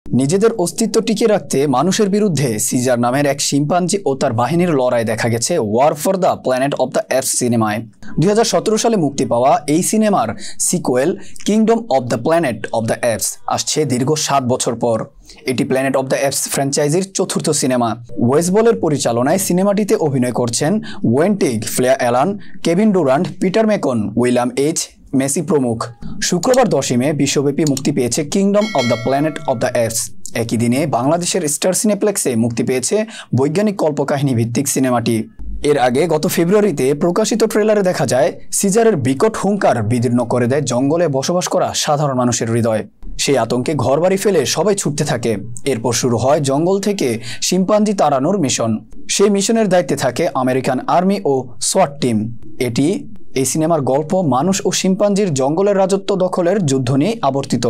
নিজেদের অস্তিত্ব টিকিয়ে রাখতে মানুষের বিরুদ্ধে সিজার নামের এক শিম্পাঞ্জি ও তার বাহিনীর লড়াই দেখা গেছে war for the planet of the apes সিনেমায়। 2017 সালে মুক্তি পাওয়া এই সিনেমার sequel kingdom of the planet of the apes আসছে দীর্ঘ 7 বছর পর। এটি প্ল্যানেট অব দ্য অ্যাপস ফ্র্যাঞ্চাইজির চতুর্থ সিনেমা। ওয়েসবলের পরিচালনায় সিনেমাটিতে অভিনয় করছেন Owen Teague, Freya Allan, Kevin Durand, Peter Macon, William H Macy প্রমুখ। শুক্রবার 10 মে বিশ্বব্যাপী মুক্তি পেয়েছে kingdom of the planet of the apes. একই দিনে বাংলাদেশের স্টার সিনেপ্লেক্সে মুক্তি পেয়েছে বৈজ্ঞানিক কল্পকাহিনী ভিত্তিক সিনেমাটি। এর আগে গত ফেব্রুয়ারিতে প্রকাশিত ট্রেলারে দেখা যায় সিজারের বিকট হুঙ্কার বিদীর্ণ করে দেয় জঙ্গলে বসবাস করা সাধারণ মানুষের হৃদয়। সেই আতঙ্কে ঘরবাড়ি ফেলে সবাই ছুটতে থাকে। এরপর শুরু হয় জঙ্গল থেকে শিম্পাঞ্জি তাড়ানোর মিশন। সেই মিশনের দায়িত্বে থাকে আমেরিকান আর্মি ও সোয়াট টিম। এই সিনেমার গল্প মানুষ ও শিম্পাঞ্জির জঙ্গলের রাজত্ব দখলের যুদ্ধ নিয়ে আবর্তিত।